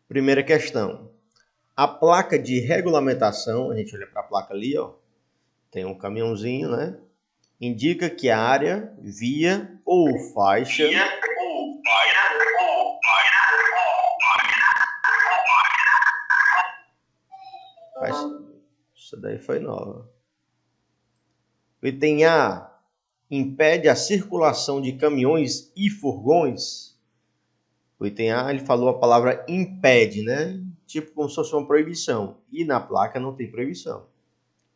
Primeira questão. A placa de regulamentação, a gente olha para a placa ali, ó, tem um caminhãozinho, né? Indica que a área, via ou faixa Isso daí foi nova. O item A impede a circulação de caminhões e furgões. O item A, ele falou a palavra impede, né? Tipo como se fosse uma proibição. E na placa não tem proibição.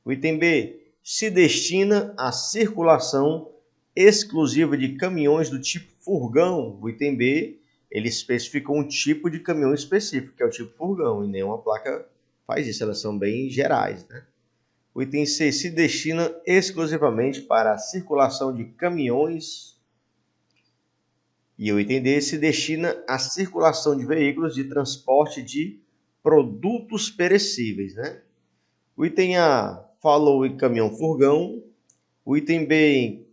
O item B se destina à circulação exclusiva de caminhões do tipo furgão. O item B, ele especifica um tipo de caminhão específico, que é o tipo furgão, e nenhuma placa faz isso, elas são bem gerais, né? O item C se destina exclusivamente para a circulação de caminhões. E o item D se destina à circulação de veículos de transporte de produtos perecíveis, né? O item A falou em caminhão-furgão. O item B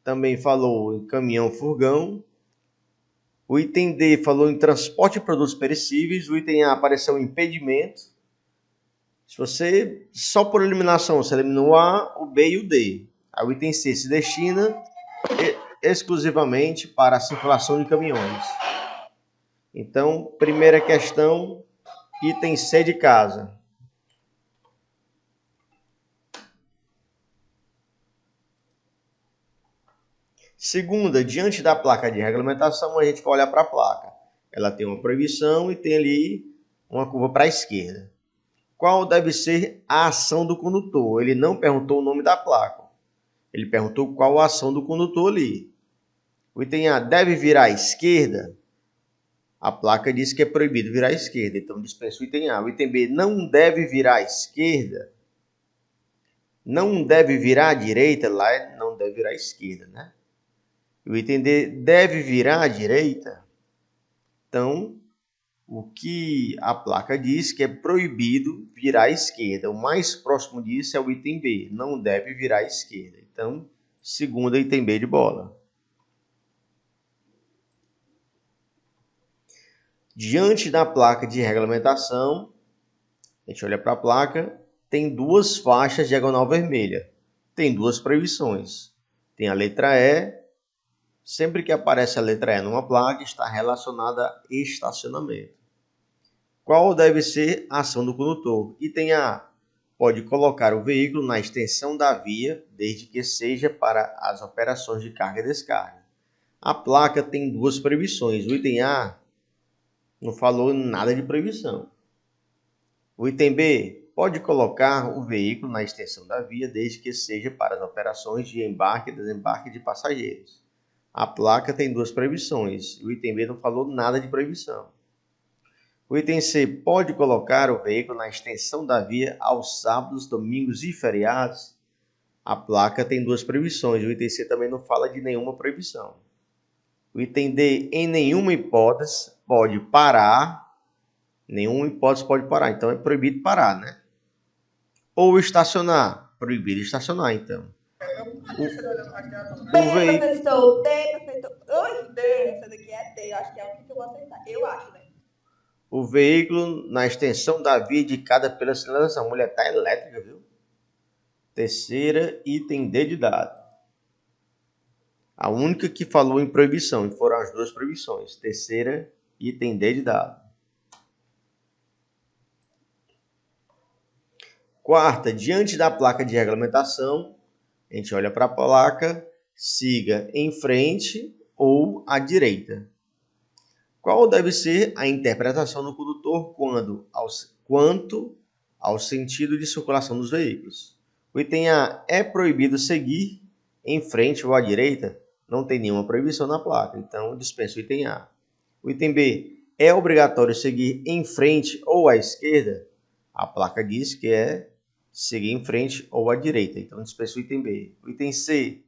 também falou em caminhão-furgão. O item D falou em transporte de produtos perecíveis. O item A apareceu em impedimento. Se você, só por eliminação, você eliminou o A, o B e o D. Aí o item C se destina exclusivamente para a circulação de caminhões. Então, primeira questão, item C de casa. Segunda, diante da placa de regulamentação, a gente vai olhar para a placa. Ela tem uma proibição e tem ali uma curva para a esquerda. Qual deve ser a ação do condutor? Ele não perguntou o nome da placa. Ele perguntou qual a ação do condutor ali. O item A deve virar à esquerda. A placa diz que é proibido virar à esquerda, então dispensa o item A. O item B não deve virar à esquerda. Não deve virar à direita, lá não deve virar à esquerda, né? O item D deve virar à direita. Então, o que a placa diz que é proibido virar à esquerda. O mais próximo disso é o item B, não deve virar à esquerda. Então, segunda, item B de bola. Diante da placa de regulamentação, a gente olha para a placa, tem duas faixas diagonal vermelha. Tem duas proibições. Tem a letra E. Sempre que aparece a letra E numa placa, está relacionada a estacionamento. Qual deve ser a ação do condutor? Item A. Pode colocar o veículo na extensão da via, desde que seja para as operações de carga e descarga. A placa tem duas proibições. O item A não falou nada de proibição. O item B. Pode colocar o veículo na extensão da via, desde que seja para as operações de embarque e desembarque de passageiros. A placa tem duas proibições. O item B não falou nada de proibição. O item C pode colocar o veículo na extensão da via aos sábados, domingos e feriados. A placa tem duas proibições. O item C também não fala de nenhuma proibição. O item D, em nenhuma hipótese, pode parar. Nenhuma hipótese pode parar. Então é proibido parar, né? Ou estacionar. Proibido estacionar, então. O veículo... professor, D, professor. Oi, D, essa daqui é D. Eu acho que é o que eu vou acertar. Eu acho, né? O veículo na extensão da via indicada pela sinalização. A mulher tá elétrica, viu? Terceira, item D de dado. A única que falou em proibição, e foram as duas proibições. Terceira, item D de dado. Quarta, diante da placa de regulamentação, a gente olha para a placa, siga em frente ou à direita. Qual deve ser a interpretação do condutor quanto ao sentido de circulação dos veículos? O item A é proibido seguir em frente ou à direita? Não tem nenhuma proibição na placa, então dispensa o item A. O item B é obrigatório seguir em frente ou à esquerda? A placa diz que é seguir em frente ou à direita, então dispensa o item B. O item C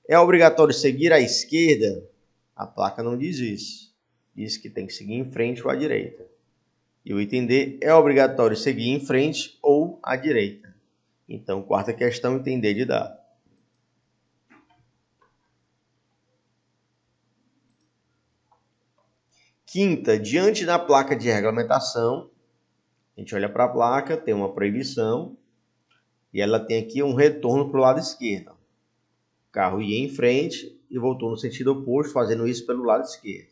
é obrigatório seguir à esquerda? A placa não diz isso. Diz que tem que seguir em frente ou à direita. E o item D é obrigatório seguir em frente ou à direita. Então, quarta questão, item D de dado. Quinta, diante da placa de regulamentação, a gente olha para a placa, tem uma proibição e ela tem aqui um retorno para o lado esquerdo. O carro ia em frente e voltou no sentido oposto, fazendo isso pelo lado esquerdo.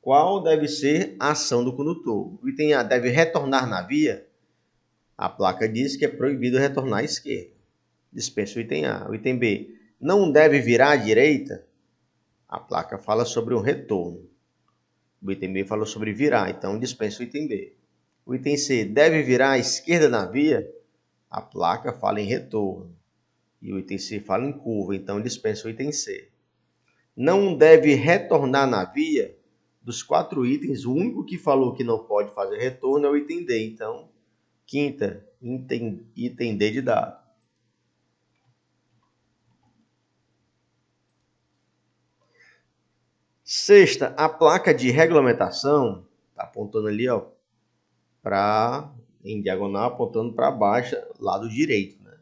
Qual deve ser a ação do condutor? O item A, deve retornar na via? A placa diz que é proibido retornar à esquerda. Dispensa o item A. O item B, não deve virar à direita? A placa fala sobre um retorno. O item B falou sobre virar, então dispensa o item B. O item C, deve virar à esquerda na via? A placa fala em retorno. E o item C fala em curva, então dispensa o item C. Não deve retornar na via? Dos 4 itens, o único que falou que não pode fazer retorno é o item D. Então, quinta, item D de dado. Sexta, a placa de regulamentação está apontando ali, ó, em diagonal, apontando para baixo, lado direito, né?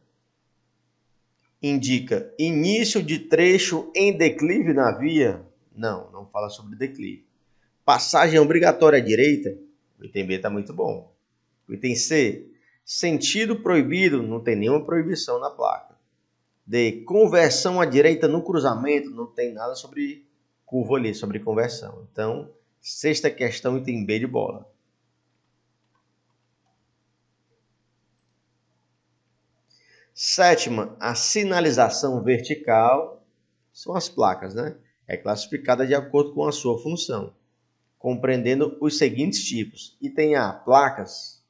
Indica início de trecho em declive na via? Não fala sobre declive. Passagem obrigatória à direita? O item B está muito bom. O item C, sentido proibido? Não tem nenhuma proibição na placa. D, conversão à direita no cruzamento? Não tem nada sobre curva ali, sobre conversão. Então, sexta questão, item B de bola. Sétima, a sinalização vertical são as placas, né? É classificada de acordo com a sua função, compreendendo os seguintes tipos. Item A, placas.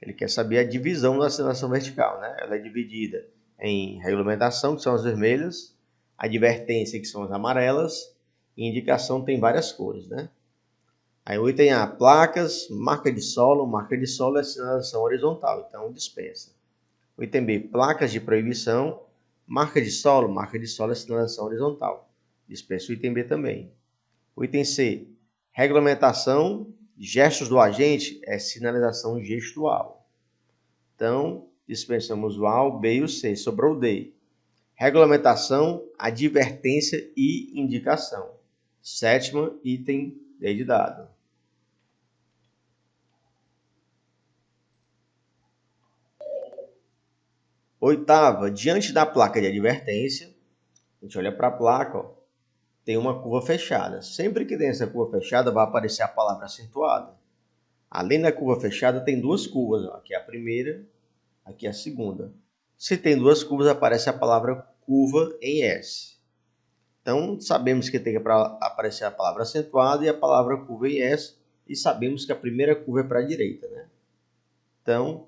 Ele quer saber a divisão da sinalização vertical, né? Ela é dividida em regulamentação, que são as vermelhas, advertência, que são as amarelas, e indicação tem várias cores, né? Aí o item A, placas, marca de solo é sinalização horizontal, então dispensa. O item B, placas de proibição, marca de solo é sinalização horizontal, dispensa o item B também. O item C, regulamentação, gestos do agente é sinalização gestual. Então, dispensamos o A, o B e o C, sobrou o D. Regulamentação, advertência e indicação. Sétima, item D de dado. Oitava, diante da placa de advertência, a gente olha para a placa, ó, tem uma curva fechada. Sempre que tem essa curva fechada, vai aparecer a palavra acentuada. Além da curva fechada, tem duas curvas. Ó. Aqui é a primeira, aqui é a segunda. Se tem duas curvas, aparece a palavra curva em S. Então, sabemos que tem que aparecer a palavra acentuada e a palavra curva em S. E sabemos que a primeira curva é para a direita, né? Então,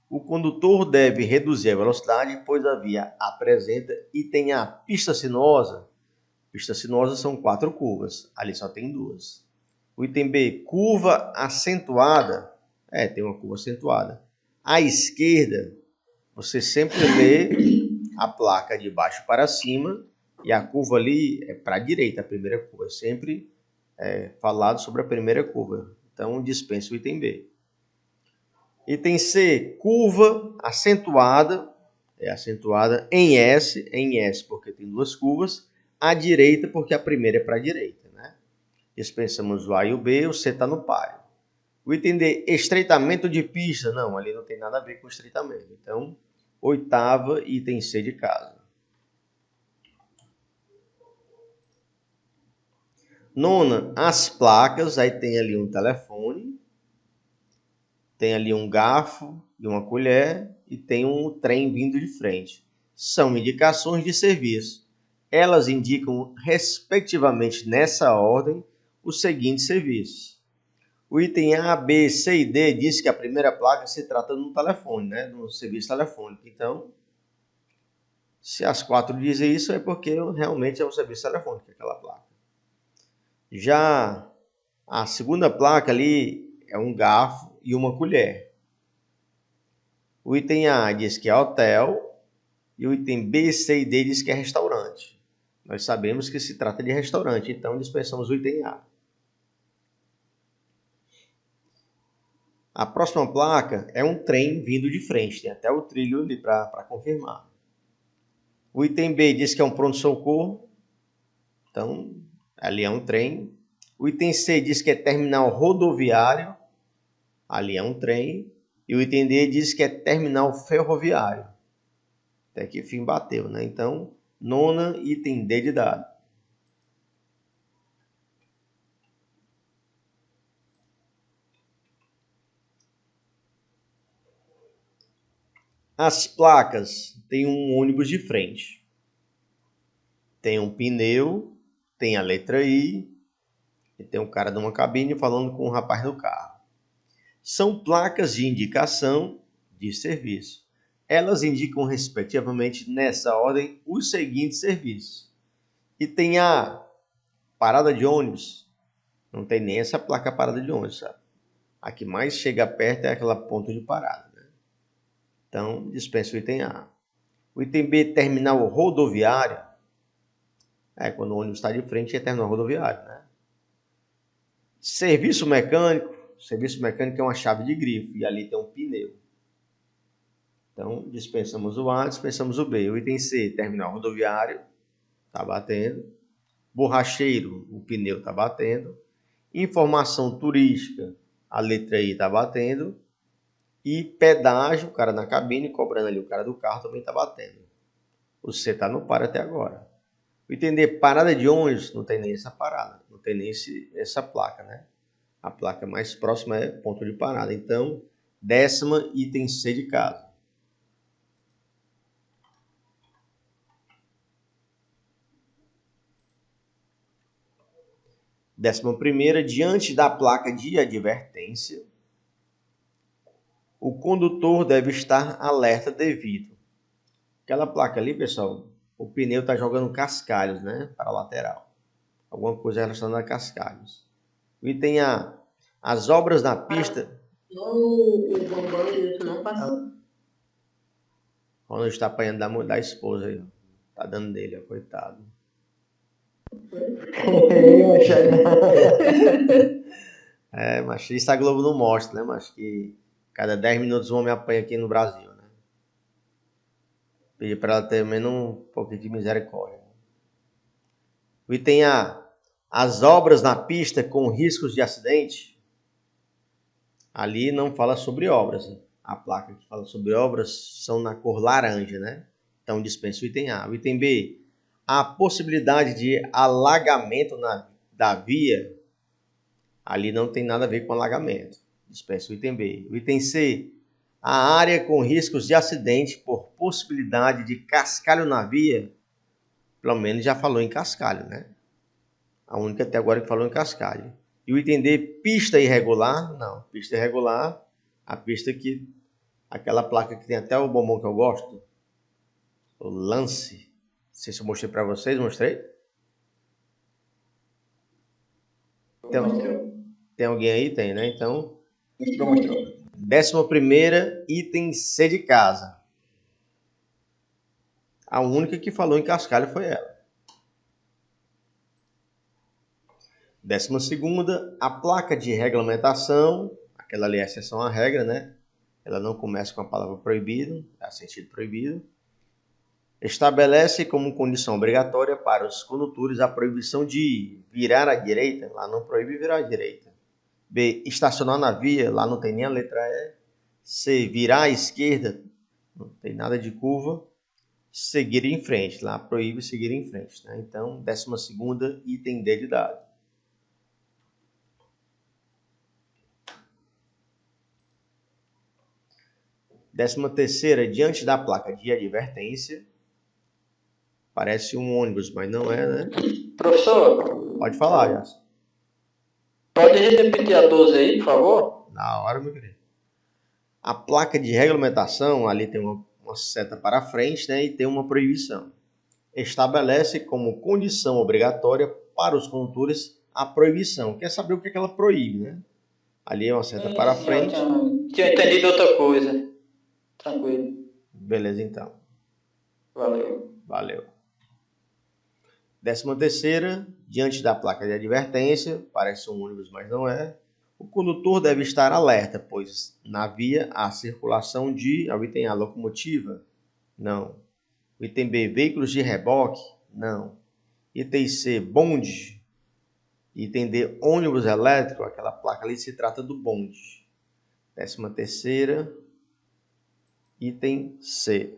o condutor deve reduzir a velocidade, pois a via apresenta e tem a pista sinuosa. Pista sinuosa são 4 curvas, ali só tem 2. O item B, curva acentuada. Tem uma curva acentuada. À esquerda, você sempre lê a placa de baixo para cima e a curva ali é para a direita, a primeira curva. Sempre falado sobre a primeira curva. Então, dispensa o item B. Item C, curva acentuada. É acentuada em S porque tem duas curvas. À direita porque a primeira é para a direita, né? Dispensamos o A e o B, o C está no páreo. O item D, estreitamento de pista. Não, ali não tem nada a ver com estreitamento. Então, oitava, item C de caso. Nona, as placas. Aí tem ali um telefone, tem ali um garfo e uma colher e tem um trem vindo de frente. São indicações de serviço. Elas indicam, respectivamente, nessa ordem, os seguintes serviços. O item A, B, C e D diz que a primeira placa se trata de um telefone, né? De um serviço telefônico. Então, se as 4 dizem isso, é porque realmente é um serviço telefônico, aquela placa. Já a segunda placa ali é um garfo e uma colher. O item A diz que é hotel e o item B, C e D diz que é restaurante. Nós sabemos que se trata de restaurante, então dispensamos o item A. A próxima placa é um trem vindo de frente, tem até o trilho ali para confirmar. O item B diz que é um pronto-socorro, então ali é um trem. O item C diz que é terminal rodoviário, ali é um trem. E o item D diz que é terminal ferroviário. Até que fim bateu, né? Então, nona, item D de dado. As placas têm um ônibus de frente. Tem um pneu, tem a letra I, e tem um cara numa cabine falando com um rapaz no carro. São placas de indicação de serviço. Elas indicam, respectivamente, nessa ordem, os seguintes serviços. E tem a parada de ônibus. Não tem nem essa placa parada de ônibus, sabe? A que mais chega perto é aquela ponto de parada, né? Então, dispensa o item A. O item B, terminal rodoviário. Quando o ônibus está de frente, é terminal rodoviário, né? Serviço mecânico. Serviço mecânico é uma chave de grifo e ali tem um pneu. Então, dispensamos o A, dispensamos o B. O item C, terminal rodoviário, está batendo. Borracheiro, o pneu está batendo. Informação turística, a letra I está batendo. E pedágio, o cara na cabine, cobrando ali o cara do carro, também está batendo. O C está no par até agora. O item D, parada de ônibus, não tem nem essa parada, não tem nem essa placa, né? A placa mais próxima é ponto de parada. Então, décima, item C de casa. Décima primeira, diante da placa de advertência, o condutor deve estar alerta devido. Aquela placa ali, pessoal, o pneu está jogando cascalhos, né? Para a lateral. Alguma coisa relacionada a cascalhos. O item A, as obras na pista... O bombom isso não passou. Ronald está apanhando da esposa aí. Tá dando dele, ó, coitado. Mas isso a Globo não mostra, né? Mas que cada 10 minutos um homem apanha aqui no Brasil, né? Pedir para ela ter menos um pouquinho de misericórdia. O item A, as obras na pista com riscos de acidente. Ali não fala sobre obras. A placa que fala sobre obras são na cor laranja, né? Então dispensa o item A. O item B, a possibilidade de alagamento da via. Ali não tem nada a ver com alagamento. Dispensa o item B. O item C, a área com riscos de acidente por possibilidade de cascalho na via. Pelo menos já falou em cascalho, né? A única até agora que falou em cascalho. E o item D, pista irregular. Não, pista irregular, a pista que... Aquela placa que tem até o bombom que eu gosto. O lance. Não sei se eu mostrei para vocês, mostrei? Tem alguém aí? Tem, né? Então... Mostrou. 11ª, item C de casa. A única que falou em cascalho foi ela. 12ª, a placa de regulamentação. Aquela ali é a exceção à regra, né? Ela não começa com a palavra proibido, é sentido proibido. Estabelece como condição obrigatória para os condutores a proibição de virar à direita. Lá não proíbe virar à direita. B, estacionar na via. Lá não tem nem a letra E. C, virar à esquerda. Não tem nada de curva. Seguir em frente. Lá proíbe seguir em frente, né? Então, 12ª, item D de dado. Décima terceira, diante da placa de advertência. Parece um ônibus, mas não é, né? Professor, Pode falar, Jason. pode repetir a 12 aí, por favor? Na hora, meu querido. A placa de regulamentação, ali tem uma seta para frente, né? E tem uma proibição. Estabelece como condição obrigatória para os condutores a proibição. Quer saber o que ela proíbe, né? Ali é uma seta para frente. Tinha entendido outra coisa. Tranquilo. Beleza, então. Valeu. 13ª, diante da placa de advertência, parece um ônibus, mas não é. O condutor deve estar alerta, pois na via há circulação de... O item A, locomotiva? Não. O item B, veículos de reboque? Não. Item C, bonde? Item D, ônibus elétrico, aquela placa ali se trata do bonde. 13ª, item C.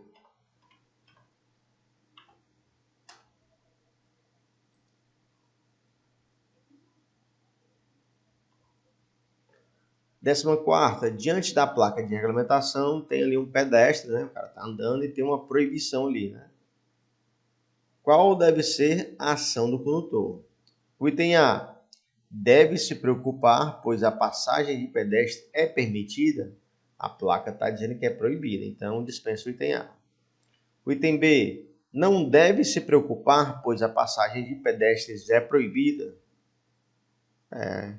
Décima quarta, diante da placa de regulamentação, tem ali um pedestre, né? O cara está andando e tem uma proibição ali, né? Qual deve ser a ação do condutor? O item A, deve se preocupar, pois a passagem de pedestre é permitida. A placa está dizendo que é proibida, então dispensa o item A. O item B, não deve se preocupar, pois a passagem de pedestres é proibida. É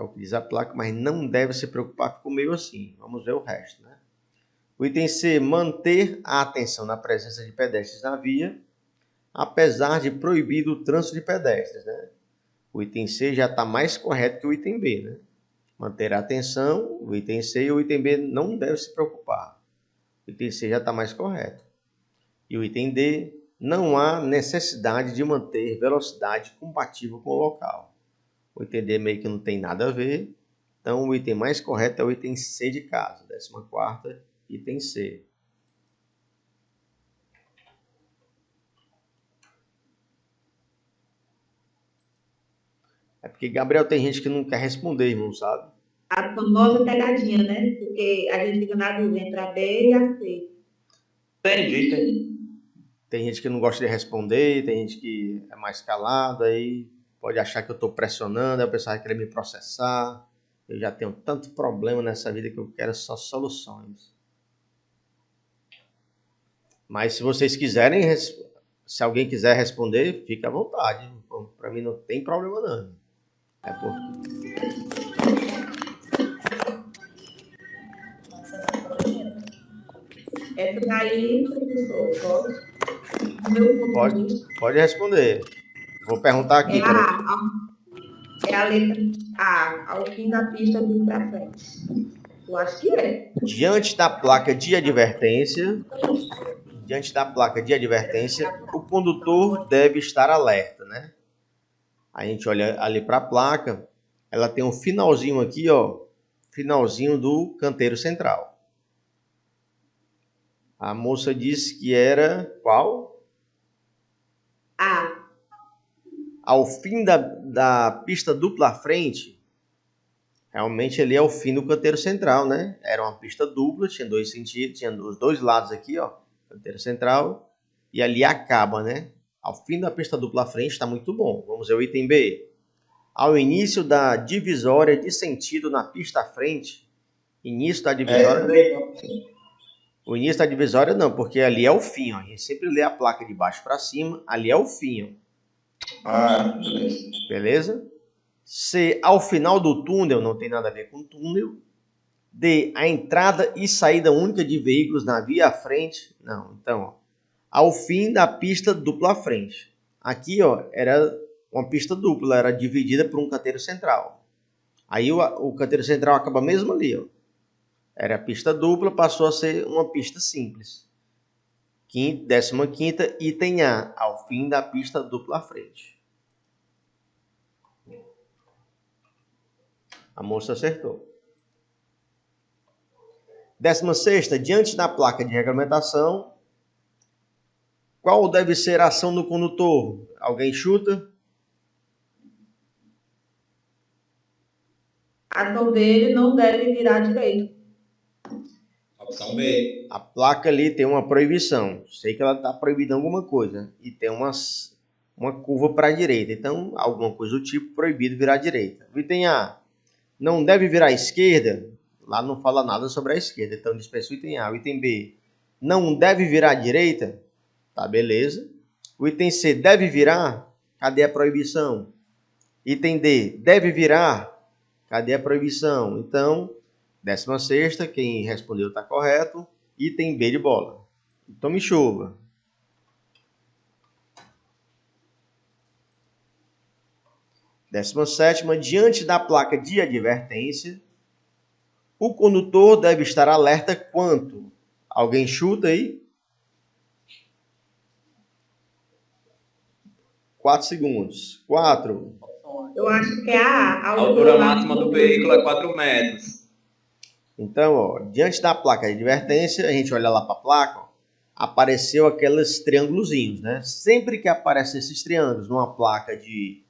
o que diz a placa, mas não deve se preocupar, ficou meio assim. Vamos ver o resto, né? O item C, manter a atenção na presença de pedestres na via, apesar de proibido o trânsito de pedestres, né? O item C já está mais correto que o item B, né? Manter a atenção, o item C, e o item B não deve se preocupar. O item C já está mais correto. E o item D, não há necessidade de manter velocidade compatível com o local. O item D meio que não tem nada a ver. Então, o item mais correto é o item C de casa. 14ª, item C. É porque, Gabriel, tem gente que não quer responder, irmão, sabe? A famosa pegadinha, né? Porque a gente fica na dúvida entre a B e a C. Entendi. Tem gente que não gosta de responder, tem gente que é mais calado, aí pode achar que eu estou pressionando, aí o pessoal vai querer me processar. Eu já tenho tanto problema nessa vida que eu quero só soluções. Mas se vocês quiserem, se alguém quiser responder, fique à vontade. Para mim não tem problema não. É porque... Essa daí, professor, pode responder. Vou perguntar aqui. É a letra A, ao fim da pista do pra frente. Eu acho que é. Diante da placa de advertência, o condutor deve estar alerta, né? A gente olha ali para a placa, ela tem um finalzinho aqui, ó, finalzinho do canteiro central. A moça disse que era qual? A. Ao fim da pista dupla à frente, realmente ali é o fim do canteiro central, né? Era uma pista dupla, tinha dois sentidos, tinha os dois lados aqui, ó, canteiro central, e ali acaba, né? Ao fim da pista dupla à frente está muito bom. Vamos ver o item B. Ao início da divisória de sentido na pista à frente, início da divisória... O início da divisória não, porque ali é o fim, ó. A gente sempre lê a placa de baixo para cima, ali é o fim, ó. Beleza? C, ao final do túnel, não tem nada a ver com túnel. D, a entrada e saída única de veículos na via à frente. Não, então, ó, ao fim da pista dupla à frente. Aqui, ó, era uma pista dupla, era dividida por um canteiro central. Aí o canteiro central acaba mesmo ali, ó. Era a pista dupla, passou a ser uma pista simples. 15ª, item A, ao fim da pista dupla à frente. A moça acertou. 16ª, diante da placa de regulamentação, qual deve ser a ação do condutor? Alguém chuta? A ação dele não deve virar à direita. Opção B. A placa ali tem uma proibição. Sei que ela está proibida alguma coisa. E tem uma curva para a direita. Então, alguma coisa do tipo proibido virar à direita. O item A, não deve virar à esquerda. Lá não fala nada sobre a esquerda. Então, dispensa o item A. O item B, não deve virar à direita. Tá, beleza. O item C, deve virar. Cadê a proibição? Item D, deve virar. Cadê a proibição? Então, 16ª, quem respondeu está correto. Item B de bola. Tome chuva. 17ª, diante da placa de advertência, o condutor deve estar alerta quanto? Alguém chuta aí? 4 segundos. 4, Eu acho que é a A altura máxima do veículo é 4 metros. Então, ó, diante da placa de advertência, a gente olha lá para a placa, ó, apareceu aqueles triângulozinhos, né? Sempre que aparecem esses triângulos numa placa de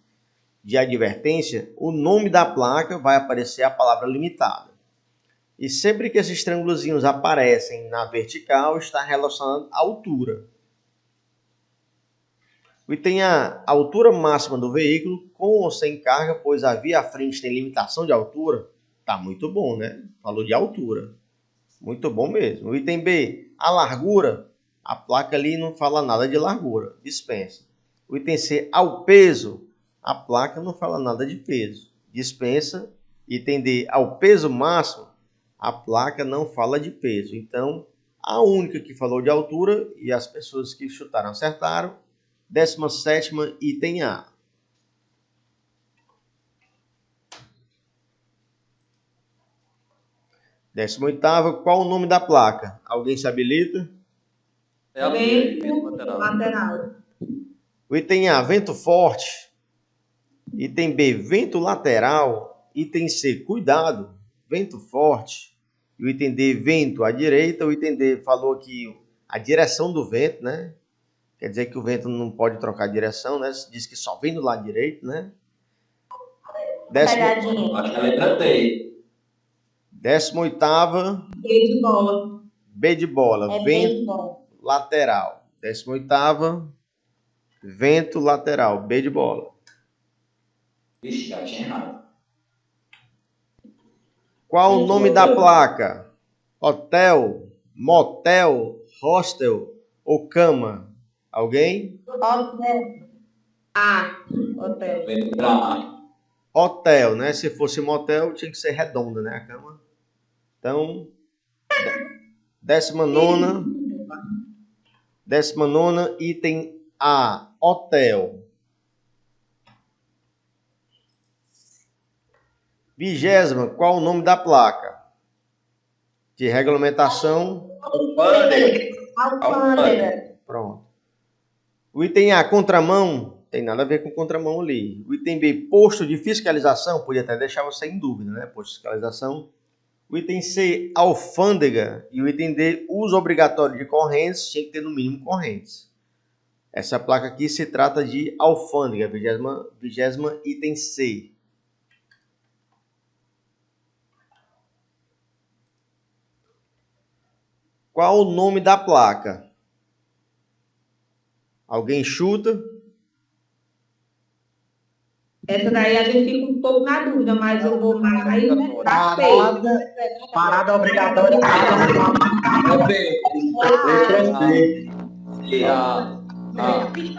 advertência, o nome da placa vai aparecer a palavra limitada. E sempre que esses triângulozinhos aparecem na vertical, está relacionado à altura. O item A, a altura máxima do veículo, com ou sem carga, pois a via à frente tem limitação de altura. Tá muito bom, né? Falou de altura. Muito bom mesmo. O item B, a largura. A placa ali não fala nada de largura. Dispensa. O item C, ao peso. A placa não fala nada de peso. Dispensa. Item D, ao peso máximo. A placa não fala de peso. Então, a única que falou de altura e as pessoas que chutaram acertaram. 17ª, item A. 18ª, qual o nome da placa? Alguém se habilita? É a vento lateral. lateral. O item A, vento forte. Item B, vento lateral. Item C, cuidado, vento forte. E o item D, vento à direita. O item D falou aqui a direção do vento, né? Quer dizer que o vento não pode trocar direção, né? Diz que só vem do lado direito, né? Pegadinha. Acho que é a letra T. 18ª, B de bola. B de bola, É B vento de bola. lateral. 18ª, vento lateral, B de bola. Vixe, já tinha errado. Qual o nome da placa? Hotel, motel, hostel ou cama? Alguém? Hotel. A. Hotel. Letra A. Hotel, né? Se fosse motel, tinha que ser redonda, né? A cama. Então, 19ª, item A, hotel. 20ª, qual o nome da placa? De regulamentação. Alfândega. Pronto. O item A, contramão, tem nada a ver com contramão ali. O item B, posto de fiscalização, podia até deixar você em dúvida, né? Posto de fiscalização. O item C, alfândega. E o item D, uso obrigatório de correntes, tinha que ter no mínimo correntes. Essa placa aqui se trata de alfândega, 20ª, item C. Qual o nome da placa? Alguém chuta? Essa daí a gente fica um pouco na dúvida, mas eu vou mais da P. Parada obrigatória. É B. Letra C.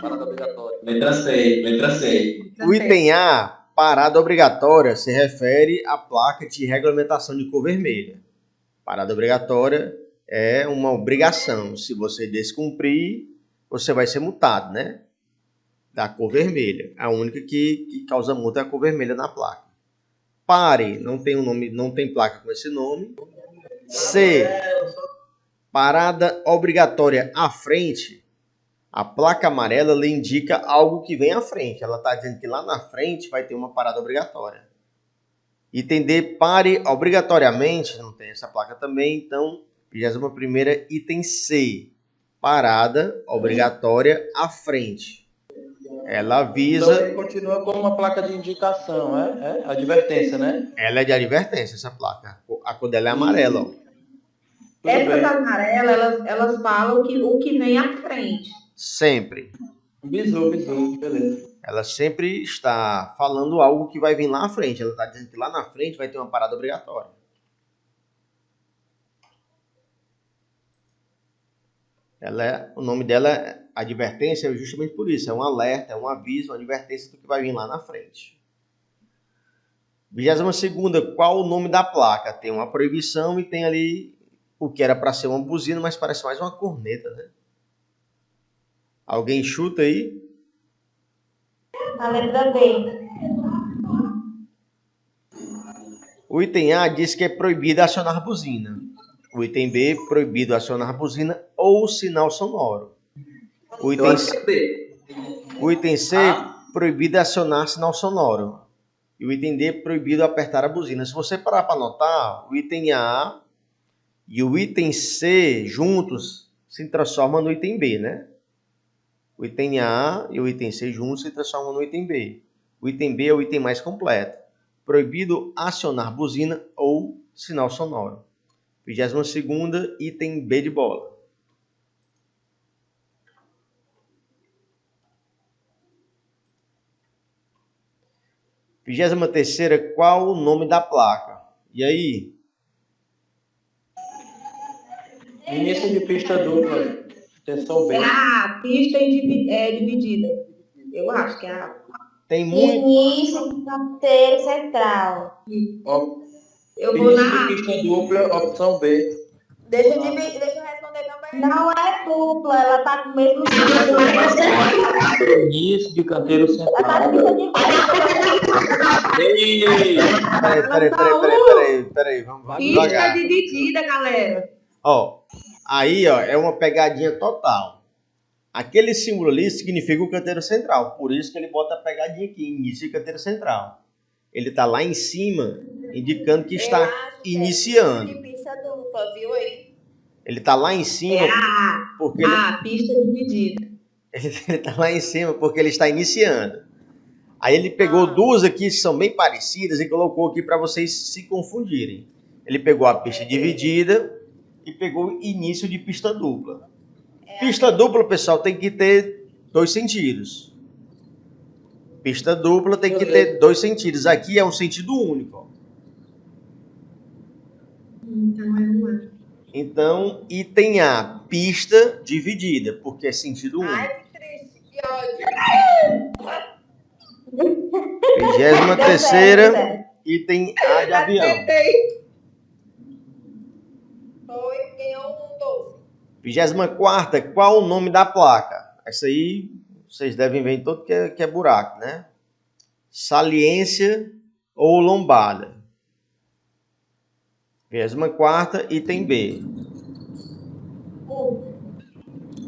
Parada obrigatória. Letra C. Letra C. O item A, parada obrigatória, se refere à placa de regulamentação de cor vermelha. Parada obrigatória é uma obrigação. Se você descumprir, você vai ser multado, né? Da cor vermelha. A única que causa multa é a cor vermelha na placa. Pare, não tem um nome, não tem placa com esse nome. C, parada obrigatória à frente. A placa amarela lhe indica algo que vem à frente. Ela está dizendo que lá na frente vai ter uma parada obrigatória. Item D, pare obrigatoriamente. Não tem essa placa também. Então, 21ª, item C, parada obrigatória à frente. Ela avisa... Então ele continua como uma placa de indicação, é? Advertência, né? Ela é de advertência, essa placa. A cor dela é amarela, ó. Essas amarelas, elas falam o que vem à frente. Sempre. Bizu, beleza. Ela sempre está falando algo que vai vir lá à frente. Ela está dizendo que lá na frente vai ter uma parada obrigatória. O nome dela é advertência, justamente por isso. É um alerta, é um aviso, uma advertência do que vai vir lá na frente. 22ª, qual o nome da placa? Tem uma proibição e tem ali o que era para ser uma buzina, mas parece mais uma corneta, né? Alguém chuta aí? A letra B. O item A diz que é proibido acionar buzina. O item B, proibido acionar buzina ou sinal sonoro. O item C, proibido acionar sinal sonoro. E o item D, proibido apertar a buzina. Se você parar para anotar, o item A e o item C juntos se transformam no item B, né? O item A e o item C juntos se transformam no item B. O item B é o item mais completo. Proibido acionar buzina ou sinal sonoro. 22ª, item B de bola. Vigésima terceira, qual o nome da placa? E aí? Início de pista dupla. Atenção B. Pista dividida. Eu acho que é a. Tem muito. Início do canteiro central. Eu vou Início na de pista dupla, opção B. Deixa eu responder também. Não é dupla, ela tá com o mesmo Início de canteiro Ela tá central. com pista dividida. Ei! Peraí, vamos pista devagar. dividida, galera. Aí é uma pegadinha total. Aquele símbolo ali significa o canteiro central, por isso que ele bota a pegadinha aqui, início de canteiro central. Ele está lá em cima, indicando que está iniciando. De pista dupla, viu aí? Ele está lá em cima porque Pista dividida. ele está lá em cima porque ele está iniciando. Aí ele pegou duas aqui que são bem parecidas e colocou aqui para vocês se confundirem. Ele pegou a pista dividida e pegou o início de pista dupla. Pista dupla, pessoal, tem que ter 2 sentidos. Pista dupla tem que ter 2 sentidos. Aqui é um sentido único. Então é uma. Então, item A, pista dividida, porque é sentido único. Ai, que triste, que ódio. 23ª, item A de avião. Foi, ganhou um doce. 24ª, qual o nome da placa? Essa aí vocês devem ver em todo que é buraco, né? Saliência ou lombada. 24ª, item B.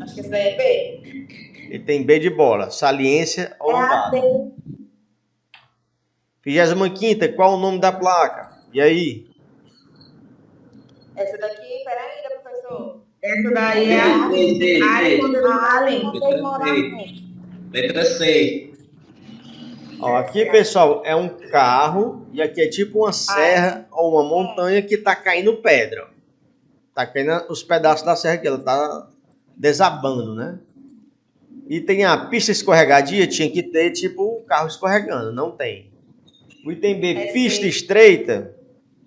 Acho que esse daí é B. Item B de bola, saliência ou lombada. 25ª, qual o nome da placa? E aí? Essa daqui, peraí, professor. Essa daí é a área condicionamento. Letra C. Aqui, pessoal, é um carro e aqui é tipo uma serra ou uma montanha que está caindo pedra. Está caindo os pedaços da serra que ela está desabando, né? E tem a pista escorregadia, tinha que ter tipo o carro escorregando, não tem. O item B, pista estreita,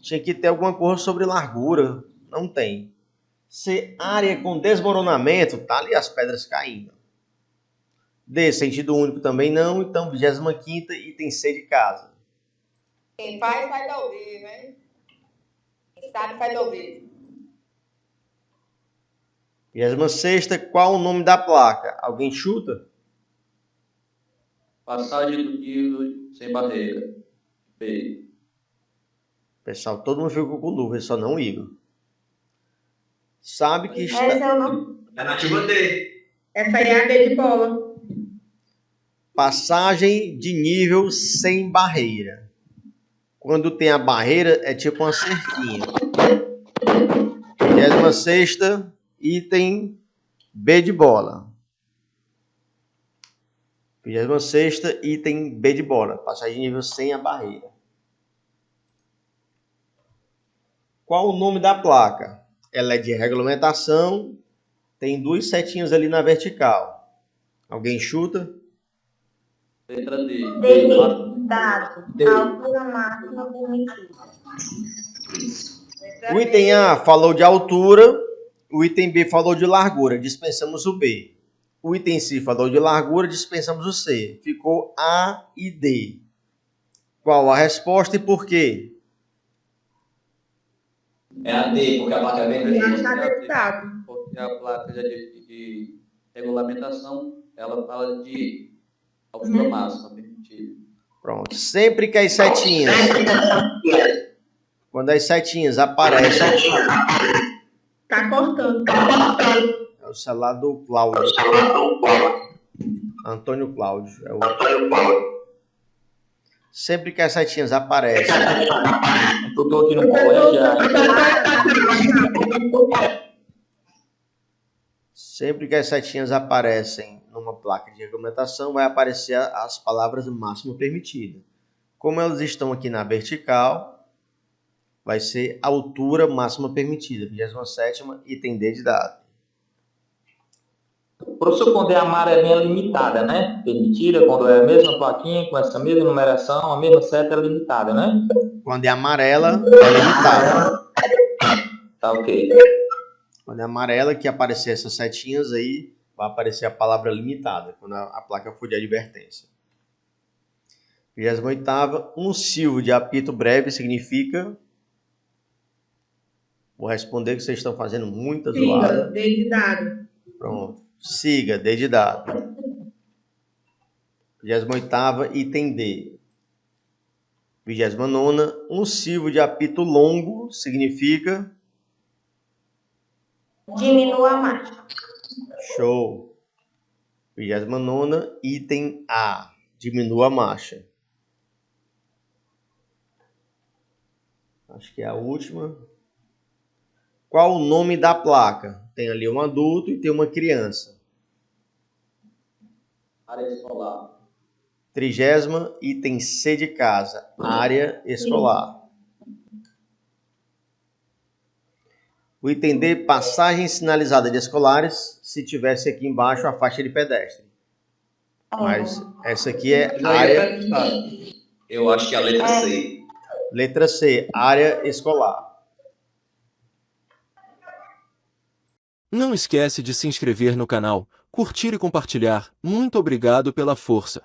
tinha que ter alguma coisa sobre largura, não tem. C, área com desmoronamento, tá ali as pedras caindo. D, sentido único também não, então 25ª, item C de casa. Quem faz, faz ouvir, né? Quem sabe, faz ouvir. 26ª, qual o nome da placa? Alguém chuta? Passagem do Nilo sem barreira. B. Pessoal, todo mundo ficou com dúvida, só não o Igor. Sabe que está... Essa eu não. Alternativa D. Essa aí é a B de bola. Passagem de nível sem barreira. Quando tem a barreira, é tipo uma cerquinha. 26ª, item B de bola. 26ª, item B de bola. Passagem de nível sem a barreira. Qual o nome da placa? Ela é de regulamentação. Tem 2 setinhas ali na vertical. Alguém chuta? Letra D. Dado. Altura máxima permitida. O item A falou de altura. O item B falou de largura. Dispensamos o B. O item C falou de largura. Dispensamos o C. Ficou A e D. Qual a resposta e por quê? É a D, porque a placa é bem Eu acho que precisa. é dado. Porque a placa de regulamentação, ela fala de altura máxima permitida. Pronto. Sempre que as setinhas... Quando as setinhas aparecem... Tá cortando. É o celular do Cláudio. Antônio Cláudio. Sempre que as setinhas aparecem. Eu estou aqui no colégio. Sempre que as setinhas aparecem numa placa de regulamentação, vai aparecer as palavras máximo permitida. Como elas estão aqui na vertical, vai ser altura máxima permitida, 27ª, item D de dado. Professor, quando é amarelinha limitada, né? Permitida, quando é a mesma plaquinha, com essa mesma numeração, a mesma seta é limitada, né? Quando é amarela, é limitada. Tá ok. Quando é amarela, que aparecer essas setinhas aí, vai aparecer a palavra limitada, quando a placa for de advertência. 28ª, um silvo de apito breve significa... Vou responder que vocês estão fazendo muita zoada. Siga, D de dado. Pronto. Siga, D de dado. 28ª, item D. 29ª, um silvo de apito longo significa... Diminua a marcha. Show. 29ª, item A. Diminua a marcha. Acho que é a última. Qual o nome da placa? Tem ali um adulto e tem uma criança. Área escolar. 30ª, item C de casa. Área escolar. O item D, passagem sinalizada de escolares, se tivesse aqui embaixo a faixa de pedestre. Mas essa aqui é área... Eu acho que é a letra C. Letra C, área escolar. Não esquece de se inscrever no canal, curtir e compartilhar. Muito obrigado pela força.